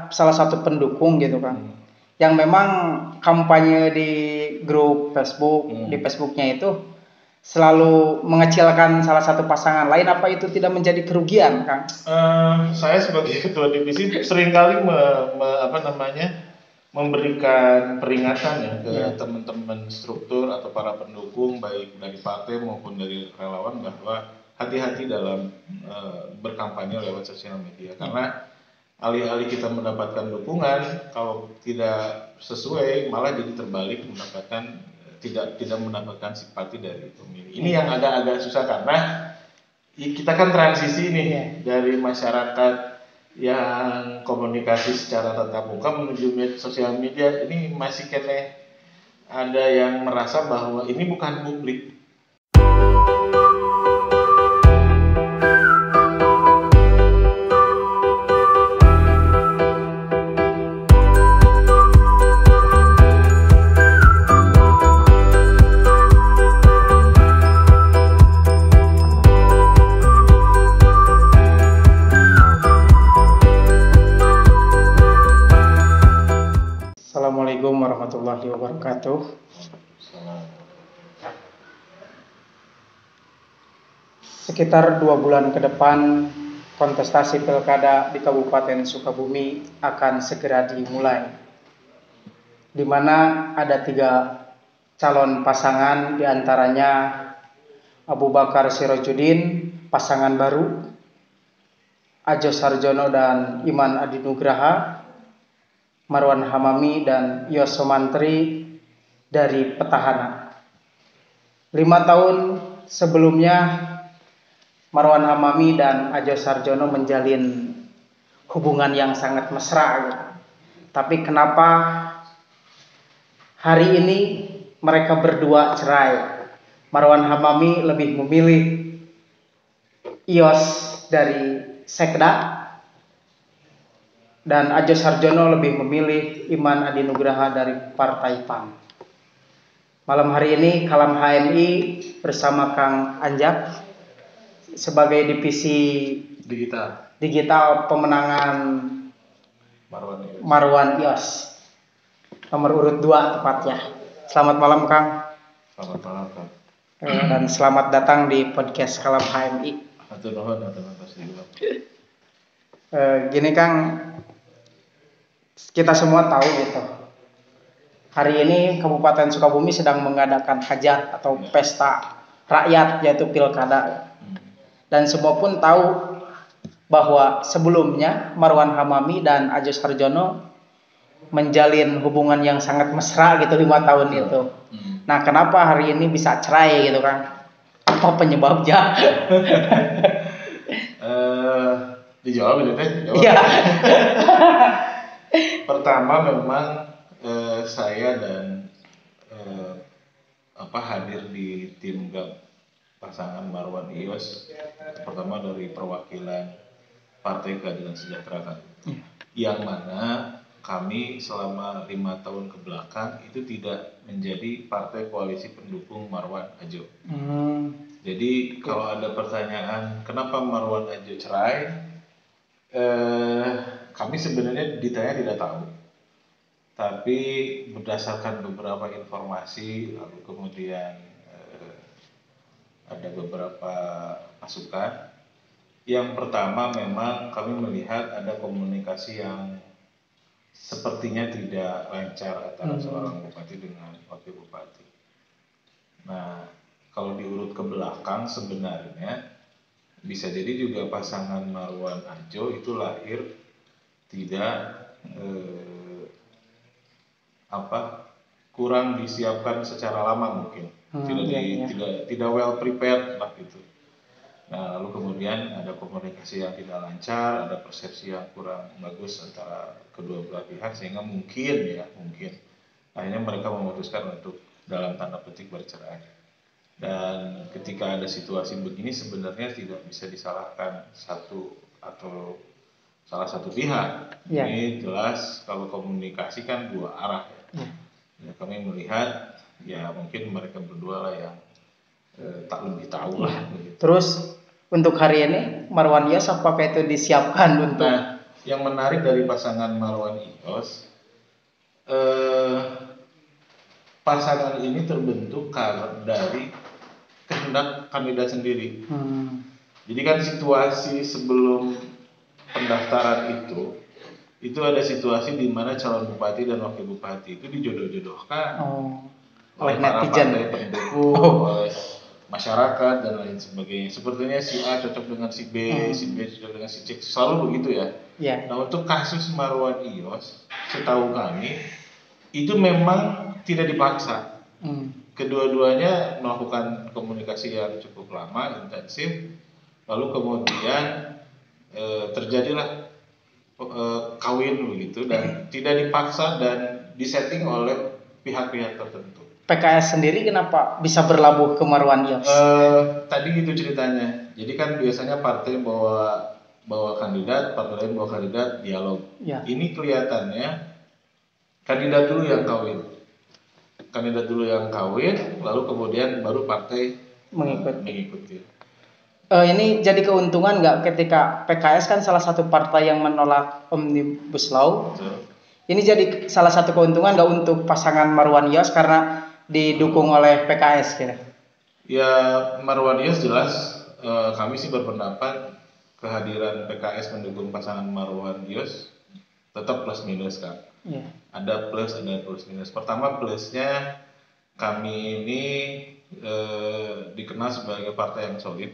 salah satu pendukung gitu kan, yang memang kampanye di grup Facebook, di Facebooknya itu selalu mengecilkan salah satu pasangan lain. Apa itu tidak menjadi kerugian, Kang? Saya sebagai ketua divisi seringkali memberikan peringatan ya ke teman-teman struktur atau para pendukung baik dari partai maupun dari relawan bahwa hati-hati dalam berkampanye lewat sosial media, karena alih-alih kita mendapatkan dukungan, kalau tidak sesuai malah jadi terbalik tidak mendapatkan simpati dari pemilih. Ini yang agak susah karena kita kan transisi nih dari masyarakat yang komunikasi secara tatap muka menuju sosial media. Ini masih kene ada yang merasa bahwa ini bukan publik. Assalamualaikum warahmatullahi wabarakatuh. Sekitar 2 bulan ke depan, kontestasi pilkada di Kabupaten Sukabumi akan segera dimulai, di mana ada 3 calon pasangan, diantaranya Abu Bakar Sirojudin, pasangan baru, Ajo Sarjono dan Iman Adi Nugraha, Marwan Hamami dan Yos Sumantri dari petahana. 5 tahun sebelumnya Marwan Hamami dan Ajo Sarjono menjalin hubungan yang sangat mesra. Tapi kenapa hari ini mereka berdua cerai? Marwan Hamami lebih memilih Yos dari Sekda, dan Ajo Sarjono lebih memilih Iman Adi Nugraha dari Partai PAN. Malam hari ini Kalam HMI bersama Kang Anjak sebagai divisi digital pemenangan Marwan Yos, nomor urut 2 tepatnya. Selamat malam, Kang. Selamat malam, Kang. Dan selamat datang di podcast Kalam HMI. Gini, Kang, kita semua tahu gitu, hari ini Kabupaten Sukabumi sedang mengadakan hajat atau pesta rakyat, yaitu pilkada. Dan semua pun tahu bahwa sebelumnya Marwan Hamami dan Ajo Sarjono menjalin hubungan yang sangat mesra gitu 5 tahun itu. Nah, kenapa hari ini bisa cerai gitu, Kang? Apa penyebabnya? Dijawab itu teh? Iya. Pertama memang saya dan hadir di tim pasangan Marwan Yos. Pertama dari perwakilan Partai Keadilan Sejahtera kan, yang mana kami selama 5 tahun ke belakang itu tidak menjadi partai koalisi pendukung Marwan Ajo. Jadi kalau ada pertanyaan kenapa Marwan Ajo cerai, kami sebenarnya ditanya tidak tahu, tapi berdasarkan beberapa informasi, lalu kemudian ada beberapa masukan. Yang pertama, memang kami melihat ada komunikasi yang sepertinya tidak lancar antara seorang bupati dengan wakil bupati. Nah, kalau diurut ke belakang sebenarnya bisa jadi juga pasangan Marwan Ajo itu lahir tidak kurang disiapkan secara lama mungkin, tidak well prepared lah gitu. Nah, lalu kemudian ada komunikasi yang tidak lancar, ada persepsi yang kurang bagus antara kedua belah pihak, sehingga mungkin akhirnya mereka memutuskan untuk dalam tanda petik bercerai. Dan ketika ada situasi begini sebenarnya tidak bisa disalahkan satu atau salah satu pihak. Ini jelas kalau komunikasi kan 2 arah ya. Ya, kami melihat ya mungkin mereka berdua lah yang tak lebih tahu lah. Terus untuk hari ini Marwan Yos apakah itu disiapkan untuk yang menarik dari pasangan Marwan Ios, pasangan ini terbentuk karena dari kehendak kandidat sendiri. Jadi kan situasi sebelum pendaftaran itu ada situasi di mana calon bupati dan wakil bupati itu dijodoh-jodohkan oleh para netizen, partai pendukung, oleh masyarakat dan lain sebagainya. Sepertinya si A cocok dengan si B, si B cocok dengan si C, selalu begitu ya. Nah untuk kasus Marwan Ios, setahu kami itu memang tidak dipaksa. Kedua-duanya melakukan komunikasi yang cukup lama, intensif, lalu kemudian terjadilah kawin begitu dan tidak dipaksa dan disetting oleh pihak-pihak tertentu. PKS sendiri kenapa bisa berlabuh ke Marwan Ios? Tadi gitu ceritanya. Jadi kan biasanya partai bawa kandidat, partai lain bawa kandidat, dialog. Ini kelihatannya kandidat dulu yang kawin, lalu kemudian baru partai mengikuti. Ini jadi keuntungan nggak ketika PKS kan salah satu partai yang menolak Omnibus Law. Ini jadi salah satu keuntungan nggak untuk pasangan Marwan Ios karena didukung oleh PKS kira? Ya Marwan Ios jelas kami sih berpendapat kehadiran PKS mendukung pasangan Marwan Ios tetap plus minus kan. Ada plus ada plus minus. Pertama plusnya kami ini dikenal sebagai partai yang solid.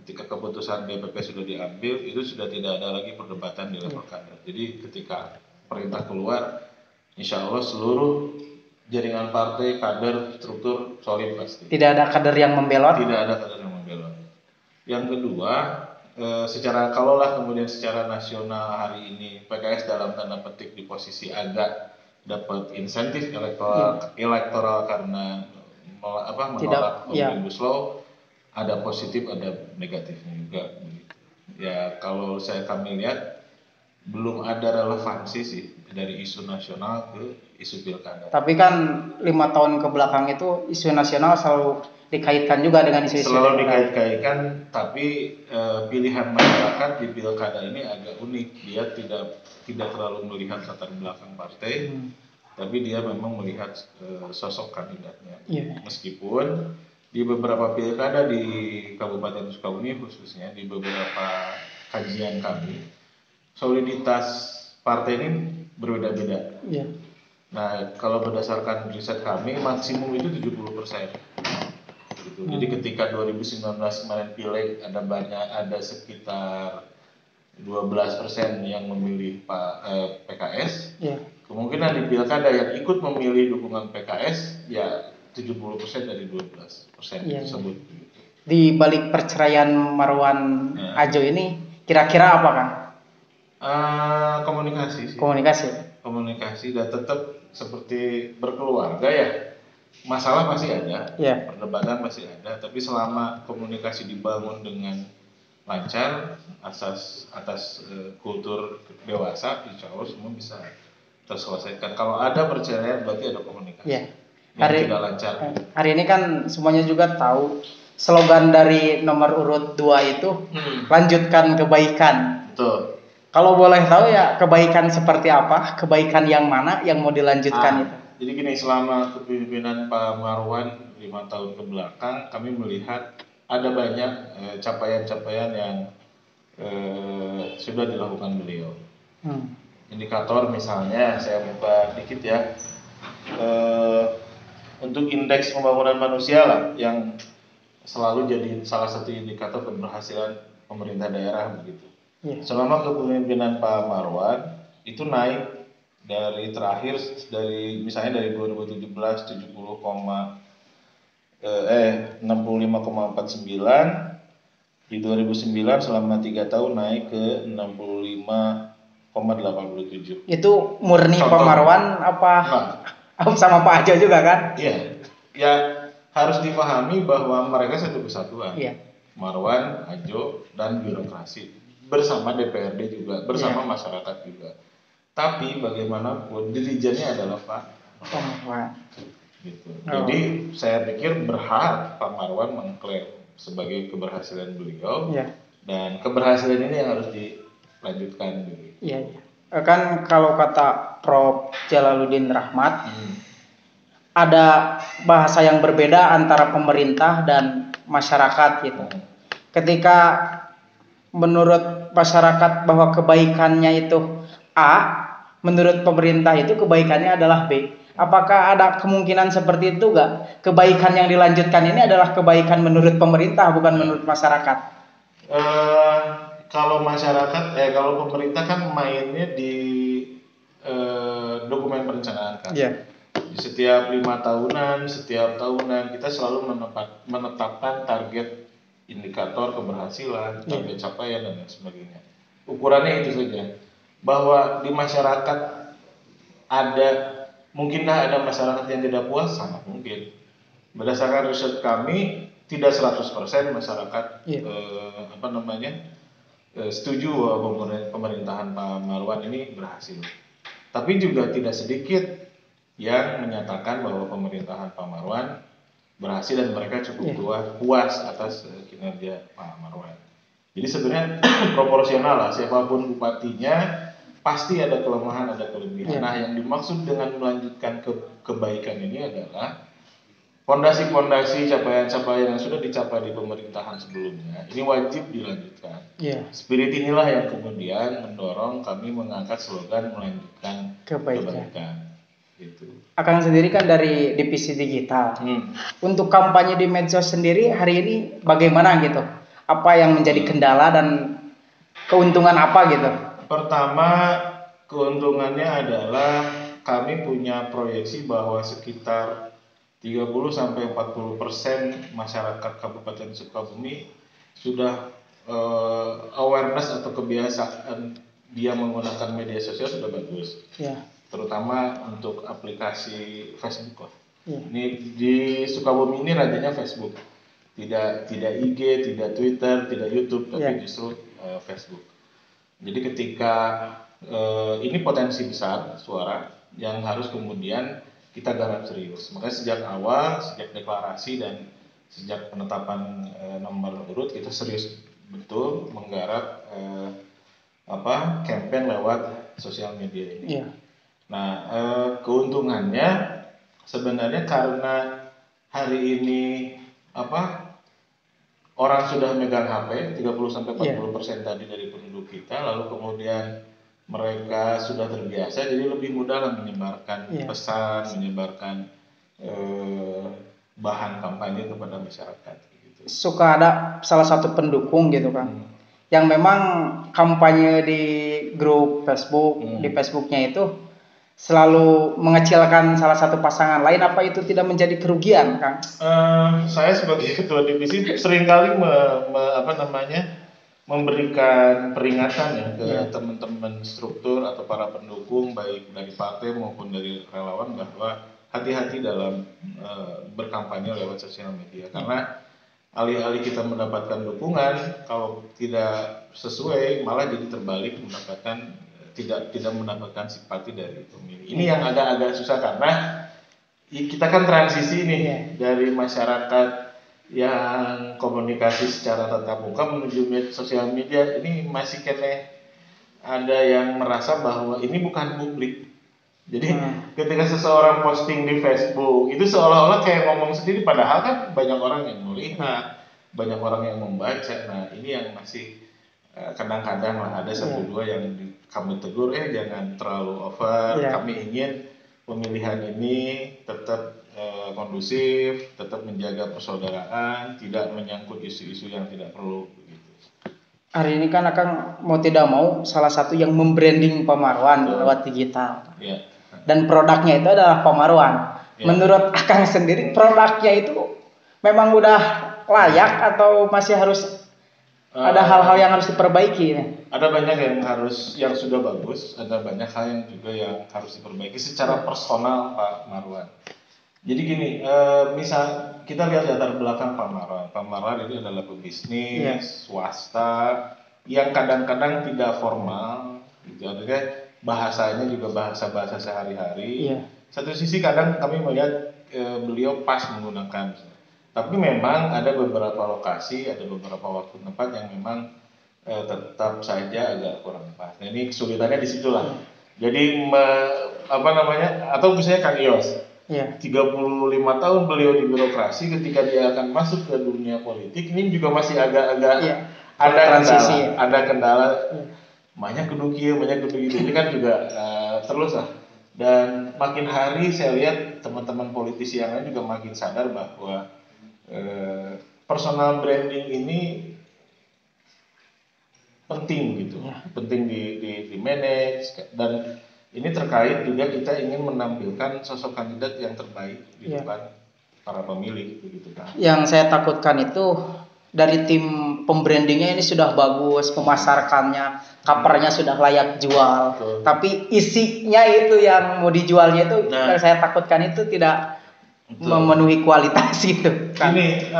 Ketika keputusan DPP sudah diambil itu sudah tidak ada lagi perdebatan di level kader. Jadi ketika perintah keluar, insya Allah seluruh jaringan partai, kader, struktur solid pasti. Tidak ada kader yang membelot? Tidak ada kader yang membelot. Yang kedua, kalaulah kemudian secara nasional hari ini PKS dalam tanda petik di posisi agak dapat insentif elektoral karena menolak Omnibus Law, ada positif ada negatifnya juga. Ya kalau kami lihat belum ada relevansi sih dari isu nasional ke isu pilkada. Tapi kan 5 tahun ke belakang itu isu nasional selalu dikaitkan juga dengan isu-isu. Selalu dikait-kaitkan, tapi pilihan masyarakat di pilkada ini agak unik. Dia tidak terlalu melihat latar belakang partai, tapi dia memang melihat sosok kandidatnya. Meskipun di beberapa pilkada di Kabupaten Sukabumi khususnya di beberapa kajian kami soliditas partai ini berbeda-beda. Nah kalau berdasarkan riset kami maksimum itu 70%. Gitu. Jadi ketika 2019 kemarin pileg ada sekitar 12% yang memilih PKS. Kemungkinan di pilkada yang ikut memilih dukungan PKS ya 70% dari 12% tersebut. Di balik perceraian Marwan Ajo ini kira-kira apa kan? Komunikasi sih. Komunikasi dan tetap seperti berkeluarga ya. Masalah pasti ada, perdebatan pasti ada, tapi selama komunikasi dibangun dengan lancar atas kultur dewasa, insya Allah semua bisa terselesaikan. Kalau ada perceraian berarti ada komunikasi. Tidak lancar. Hari ini kan semuanya juga tahu slogan dari nomor urut 2 itu lanjutkan kebaikan. Betul. Kalau boleh tahu ya kebaikan seperti apa? Kebaikan yang mana yang mau dilanjutkan itu? Jadi gini, selama kepemimpinan Pak Marwan 5 tahun ke belakang kami melihat ada banyak capaian-capaian yang sudah dilakukan beliau. Indikator misalnya saya buka dikit ya. Untuk indeks pembangunan manusia lah yang selalu jadi salah satu indikator keberhasilan pemerintah daerah begitu. Selama kepemimpinan Pak Marwan itu naik dari misalnya dari 2017 65,49 di 2009 selama 3 tahun naik ke 65,87. Itu murni Pak Marwan apa? Sama Pak Ajo juga kan? Iya, ya harus dipahami bahwa mereka satu kesatuan. Marwan, Ajo, dan birokrasi bersama DPRD juga, bersama masyarakat juga. Tapi bagaimanapun dirijennya adalah Pak Marwan. Gitu. Jadi saya pikir berhak Pak Marwan mengklaim sebagai keberhasilan beliau dan keberhasilan ini yang harus dilanjutkan. Iya, iya. Kan kalau kata Prof. Jalaluddin Rahmat, ada bahasa yang berbeda antara pemerintah dan masyarakat gitu. Ketika menurut masyarakat bahwa kebaikannya itu A, menurut pemerintah itu kebaikannya adalah B. Apakah ada kemungkinan seperti itu enggak? Kebaikan yang dilanjutkan ini adalah kebaikan menurut pemerintah, bukan menurut masyarakat. Kalau masyarakat, kalau pemerintah kan mainnya di dokumen perencanaan kan. Iya. Di setiap 5 tahunan, setiap tahunan kita selalu menetapkan target indikator keberhasilan, target capaian dan lain sebagainya. Ukurannya itu saja. Bahwa di masyarakat mungkinkah ada masyarakat yang tidak puas? Sangat mungkin. Berdasarkan riset kami, tidak 100% masyarakat setuju bahwa pemerintahan Pak Marwan ini berhasil. Tapi juga tidak sedikit yang menyatakan bahwa pemerintahan Pak Marwan berhasil dan mereka cukup puas atas kinerja Pak Marwan. Jadi sebenarnya proporsional lah, siapapun bupatinya pasti ada kelemahan, ada kelebihan. Nah, yang dimaksud dengan melanjutkan kebaikan ini adalah fondasi-fondasi capaian-capaian yang sudah dicapai di pemerintahan sebelumnya ini wajib dilanjutkan. Spirit inilah yang kemudian mendorong kami mengangkat slogan melanjutkan kebaikan. Gitu. Akang sendiri kan dari divisi digital. Untuk kampanye di medsos sendiri hari ini bagaimana gitu? Apa yang menjadi kendala dan keuntungan apa gitu? Pertama, keuntungannya adalah kami punya proyeksi bahwa sekitar 30-40% masyarakat Kabupaten Sukabumi sudah awareness atau kebiasaan dia menggunakan media sosial sudah bagus. Terutama untuk aplikasi Facebook lah. Ini di Sukabumi ini rajanya Facebook. Tidak IG, tidak Twitter, tidak YouTube, tapi justru Facebook. Jadi ketika ini potensi besar suara yang harus kemudian kita garap serius. Makanya sejak awal, sejak deklarasi dan sejak penetapan nomor urut kita serius betul menggarap campaign lewat sosial media ini. Nah, keuntungannya sebenarnya karena hari ini orang sudah megang HP 30-40% tadi dari penduduk kita, lalu kemudian mereka sudah terbiasa, jadi lebih mudah lah menyebarkan pesan, menyebarkan bahan kampanye kepada masyarakat. Gitu. Suka ada salah satu pendukung gitu kan, yang memang kampanye di grup Facebook, di Facebooknya itu selalu mengecilkan salah satu pasangan lain. Apa itu tidak menjadi kerugian, Kang? Saya sebagai ketua divisi seringkali memberikan peringatan ya ke teman-teman struktur atau para pendukung baik dari partai maupun dari relawan bahwa hati-hati dalam berkampanye lewat sosial media karena alih-alih kita mendapatkan dukungan kalau tidak sesuai malah jadi terbalik tidak mendapatkan simpati dari pemilih. Ini yang agak-agak susah karena kita kan transisi nih dari masyarakat yang komunikasi secara tatap muka menuju sosial media. Ini masih ada yang merasa bahwa ini bukan publik. Jadi ketika seseorang posting di Facebook itu seolah-olah kayak ngomong sendiri padahal kan banyak orang yang melihat, banyak orang yang membaca. Nah, ini yang masih kadang-kadang lah ada satu dua yang kami tegur, jangan terlalu over. Kami ingin pemilihan ini tetap kondusif, tetap menjaga persaudaraan, tidak menyangkut isu-isu yang tidak perlu. Begitu. Hari ini kan Akang mau tidak mau salah satu yang membranding Pak Marwan lewat digital. Dan produknya itu adalah Pak Marwan. Menurut Akang sendiri produknya itu memang udah layak atau masih harus ada hal-hal yang harus diperbaiki? Ada banyak yang sudah bagus, ada banyak hal yang juga yang harus diperbaiki secara personal Pak Marwan. Jadi gini, misal kita lihat latar belakang Pak Marwan. Pak Marwan ini adalah pebisnis swasta yang kadang-kadang tidak formal, gitu. Artinya bahasanya juga bahasa-bahasa sehari-hari. Satu sisi kadang kami melihat beliau pas menggunakan. Tapi memang ada beberapa lokasi, ada beberapa waktu tempat yang memang tetap saja agak kurang pas. Nah, ini kesulitannya di situlah. Jadi atau misalnya Kang Yos, 35 tahun beliau di birokrasi, ketika dia akan masuk ke dunia politik ini juga masih agak-agak ada transisi, ada kendala. Banyak kudu kieu, banyak kudu gitu. Ini kan juga terus lah. Dan makin hari saya lihat teman-teman politisi yang lain juga makin sadar bahwa personal branding ini penting gitu, penting di manage, dan ini terkait juga kita ingin menampilkan sosok kandidat yang terbaik di depan para pemilih begitu kan. Yang saya takutkan itu dari tim pembrandingnya ini sudah bagus, pemasarkannya, covernya sudah layak jual, tapi isinya itu yang mau dijualnya itu yang saya takutkan itu tidak memenuhi kualitas itu kan. Ini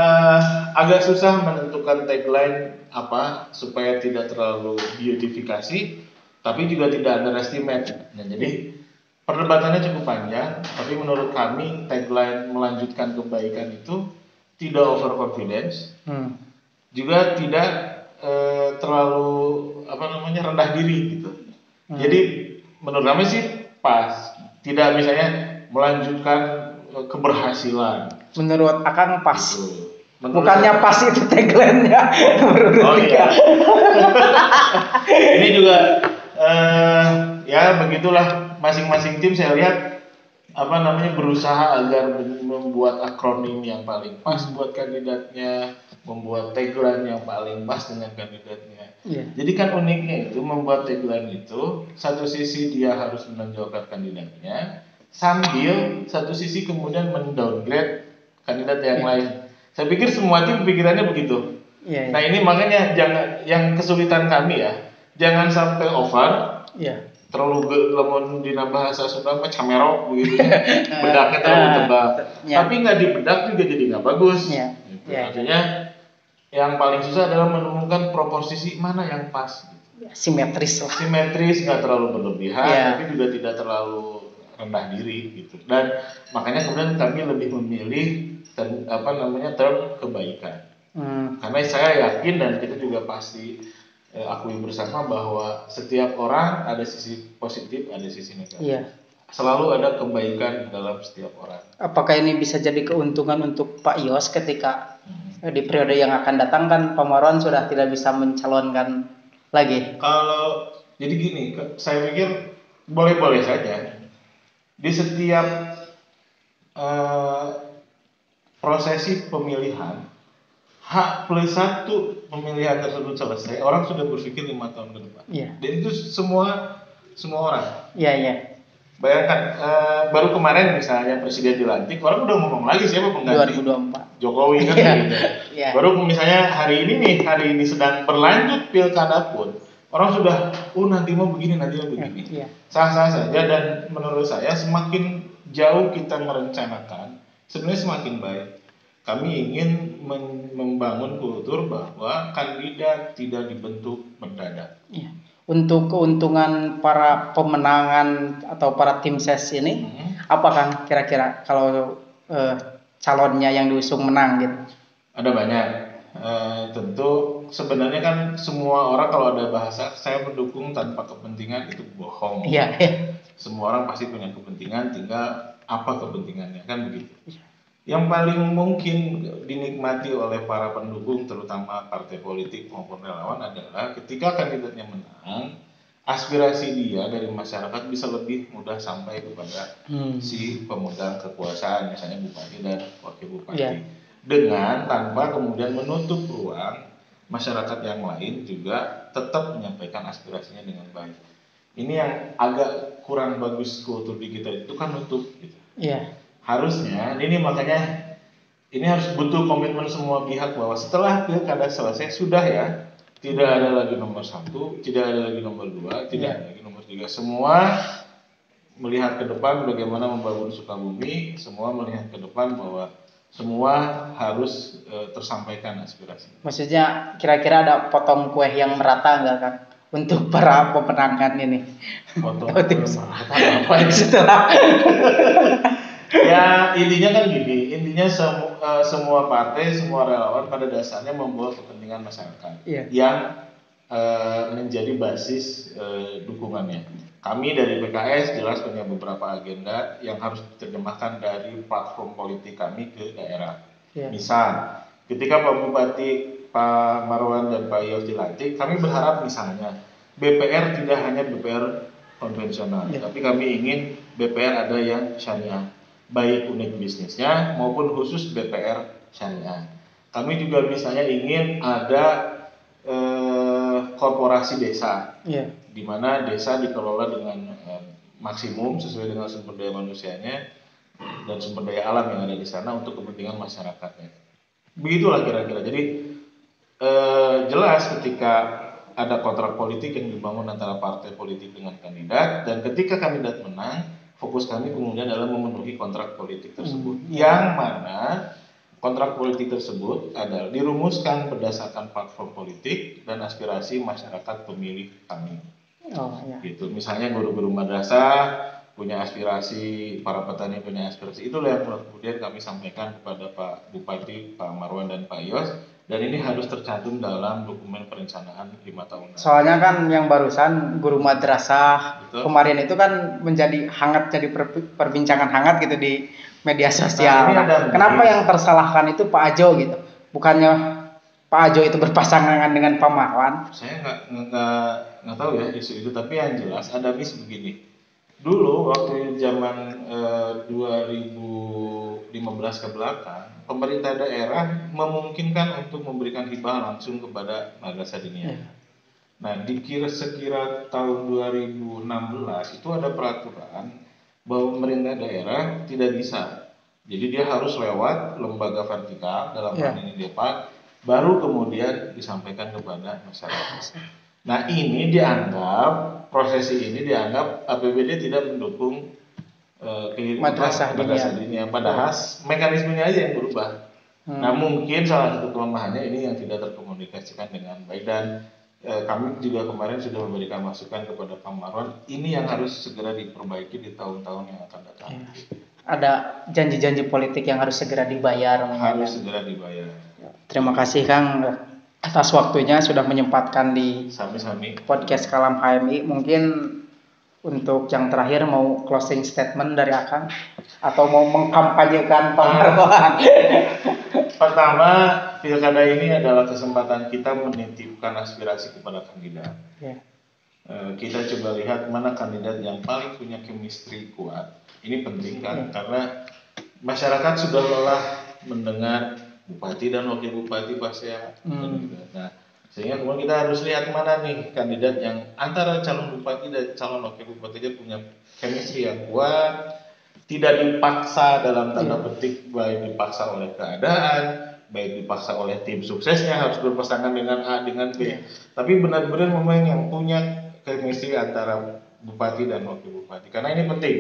agak susah menentukan tagline apa supaya tidak terlalu beautifikasi tapi juga tidak underestimate. Nah, jadi perdebatannya cukup panjang, tapi menurut kami tagline melanjutkan kebaikan itu tidak overconfidence, juga tidak terlalu rendah diri gitu. Jadi menurut kami sih pas, tidak misalnya melanjutkan keberhasilan. Menurut Akang pas. Gitu. Bukannya pas itu tagline-nya. Oh iya. Ini juga ya begitulah, masing-masing tim saya lihat berusaha agar membuat akronim yang paling pas buat kandidatnya, membuat tagline yang paling pas dengan kandidatnya. Jadi kan uniknya itu membuat tagline itu satu sisi dia harus menonjolkan kandidatnya, sambil satu sisi kemudian mendowngrade kandidat yang lain. Saya pikir semua tim pikirannya begitu. Nah ini makanya yang kesulitan kami ya, jangan sampai over. Terlalu lemon dina bahasa Sunda mah camerok begitu, bedaknya terlalu tebal. Tapi nggak dibedak juga jadi nggak bagus. Gitu. Artinya yang paling susah adalah menemukan proporsi mana yang pas. Gitu. Simetris lah. Simetris, nggak terlalu berlebihan, tapi juga tidak terlalu rendah diri gitu. Dan makanya kemudian kami lebih memilih term kebaikan. Karena saya yakin dan kita juga pasti akui bersama bahwa setiap orang ada sisi positif, ada sisi negatif. Selalu ada kebaikan dalam setiap orang. Apakah ini bisa jadi keuntungan untuk Pak Yos ketika di periode yang akan datang kan Pak Marwan sudah tidak bisa mencalonkan lagi? Kalau jadi gini, saya pikir boleh-boleh saja. Di setiap prosesi pemilihan, H+1 pemilihan tersebut selesai, orang sudah berpikir 5 tahun ke depan. Dan itu semua orang. Bayangkan, baru kemarin misalnya presiden dilantik, orang udah ngomong lagi siapa pengganti 2024 Jokowi kan gitu. Baru misalnya hari ini sedang berlanjut pilkada pun, orang sudah nanti mau begini, nanti mau begini. Sah-sah saja, dan menurut saya semakin jauh kita merencanakan, sebenarnya semakin baik. Kami ingin membangun kultur bahwa kandidat tidak dibentuk mendadak. Untuk keuntungan para pemenangan atau para tim ses ini, apakah kira-kira kalau calonnya yang diusung menang gitu? Ada banyak. Tentu sebenarnya kan semua orang kalau ada bahasa saya mendukung tanpa kepentingan itu bohong. Semua orang pasti punya kepentingan, tinggal apa kepentingannya kan begitu. Yang paling mungkin dinikmati oleh para pendukung, terutama partai politik maupun relawan, adalah ketika kandidatnya menang, aspirasi dia dari masyarakat bisa lebih mudah sampai kepada si pemegang kekuasaan, misalnya bupati dan wakil bupati, dengan tanpa kemudian menutup ruang masyarakat yang lain juga tetap menyampaikan aspirasinya dengan baik. Ini yang agak kurang bagus kultur di kita itu kan nutup gitu. Harusnya makanya ini harus butuh komitmen semua pihak bahwa setelah pilkada selesai sudah ya, tidak ada lagi nomor 1, tidak ada lagi nomor 2, tidak ada lagi nomor 3. Semua melihat ke depan bagaimana membangun Sukabumi, semua melihat ke depan bahwa semua harus tersampaikan aspirasi. Maksudnya kira-kira ada potong kue yang merata enggak kan untuk para pemenangan ini? Potong kue merata apa ini? Ya intinya kan gini, semua partai, semua relawan pada dasarnya membawa kepentingan masyarakat yang menjadi basis dukungannya. Kami dari PKS jelas punya beberapa agenda yang harus diterjemahkan dari platform politik kami ke daerah. Misal, ketika Pak Bupati, Pak Marwan dan Pak Yos dilantik, kami berharap misalnya BPR tidak hanya BPR konvensional, tapi kami ingin BPR ada yang syariah, baik unit bisnisnya maupun khusus BPR syariah. Kami juga misalnya ingin ada korporasi desa, di mana desa dikelola dengan maksimum sesuai dengan sumber daya manusianya dan sumber daya alam yang ada di sana untuk kepentingan masyarakatnya. Begitulah kira-kira. Jadi jelas ketika ada kontrak politik yang dibangun antara partai politik dengan kandidat, dan ketika kandidat menang, fokus kami kemudian adalah memenuhi kontrak politik tersebut. Yang mana kontrak politik tersebut adalah dirumuskan berdasarkan platform politik dan aspirasi masyarakat pemilih kami. Gitu. Misalnya guru-guru madrasah punya aspirasi, para petani punya aspirasi. Itulah yang kemudian kami sampaikan kepada Pak Bupati, Pak Marwan dan Pak Yos. Dan ini harus tercantum dalam dokumen perencanaan 5 tahunan. Soalnya kan yang barusan guru madrasah kemarin itu kan menjadi hangat, jadi perbincangan hangat gitu di media sosial. Kenapa yang tersalahkan itu Pak Ajo gitu? Bukannya Pak Ajo itu berpasangan dengan Pak Marwan? Saya nggak tahu ya isu itu, tapi yang jelas ada miss begini. Dulu waktu zaman 2015 ke belakang, pemerintah daerah memungkinkan untuk memberikan hibah langsung kepada madrasah diniyah. Nah, sekira tahun 2016 itu ada peraturan bahwa pemerintah daerah tidak bisa. Jadi dia harus lewat lembaga vertikal, dalam hal ini Depak, baru kemudian disampaikan kepada masyarakat. Nah, ini dianggap, prosesi ini dianggap APBD tidak mendukung madrasah diniyah. Padahal mekanismenya aja yang berubah. Nah, mungkin salah satu kelemahannya ini yang tidak terkomunikasikan dengan baik, dan kami juga kemarin sudah memberikan masukan kepada Pak Marwan, ini yang harus segera diperbaiki di tahun-tahun yang akan datang. Ada janji-janji politik yang harus segera dibayar. Harus segera dibayar. Terima kasih Kang atas waktunya sudah menyempatkan di podcast Kalam HMI. Mungkin untuk yang terakhir mau closing statement dari Akang atau mau mengkampanyekan Pak Marwan? Pertama, pilkada ini adalah kesempatan kita menitipkan aspirasi kepada kandidat. Kita coba lihat mana kandidat yang paling punya chemistry kuat. Ini penting kan, karena masyarakat sudah lelah mendengar bupati dan wakil bupati pasya. Nah, sehingga kemudian kita harus lihat mana nih kandidat yang antara calon bupati dan calon wakil bupatinya punya chemistry yang kuat, tidak dipaksa dalam tanda petik, baik dipaksa oleh keadaan, baik dipaksa oleh tim suksesnya harus berpasangan dengan A dengan B, tapi benar-benar memang yang punya chemistry antara bupati dan wakil bupati. Karena ini penting,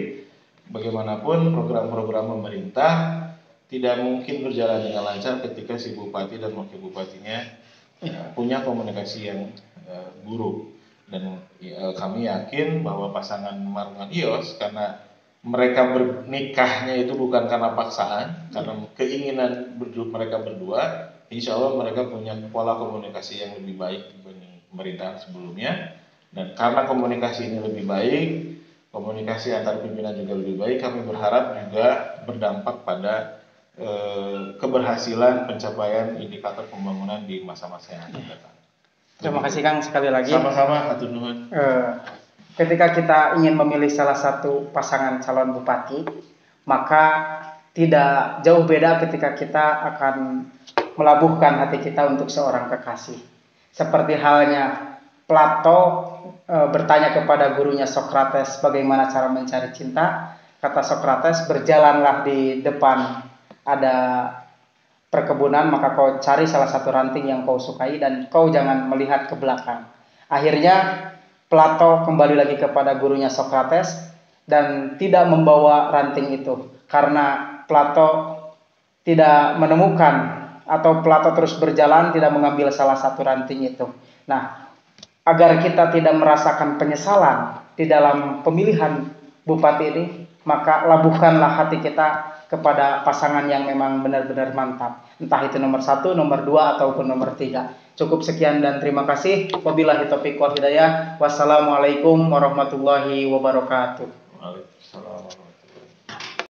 bagaimanapun program-program pemerintah tidak mungkin berjalan dengan lancar ketika si bupati dan wakil bupatinya punya komunikasi yang buruk. Dan kami yakin bahwa pasangan Marwan Yos, karena mereka bernikahnya itu bukan karena paksaan, karena keinginan mereka berdua, insya Allah mereka punya pola komunikasi yang lebih baik dibanding pemerintahan sebelumnya. Dan karena komunikasi ini lebih baik, komunikasi antar pimpinan juga lebih baik, kami berharap juga berdampak pada keberhasilan pencapaian indikator pembangunan di masa-masa yang akan datang. Terima kasih Kang sekali lagi. Sama-sama, hatur nuhun. Ketika kita ingin memilih salah satu pasangan calon bupati, maka tidak jauh beda ketika kita akan melabuhkan hati kita untuk seorang kekasih. Seperti halnya Plato bertanya kepada gurunya Sokrates bagaimana cara mencari cinta. Kata Sokrates, berjalanlah di depan ada perkebunan, maka kau cari salah satu ranting yang kau sukai dan kau jangan melihat ke belakang. Akhirnya Plato kembali lagi kepada gurunya Sokrates dan tidak membawa ranting itu karena Plato tidak menemukan, atau Plato terus berjalan tidak mengambil salah satu ranting itu. Nah, agar kita tidak merasakan penyesalan di dalam pemilihan bupati ini, maka labuhkanlah hati kita kepada pasangan yang memang benar-benar mantap. Entah itu nomor 1, nomor 2, ataupun nomor 3. Cukup sekian dan terima kasih. Wabillahi taufiq wal hidayah. Wassalamualaikum warahmatullahi wabarakatuh. Waalaikumsalam.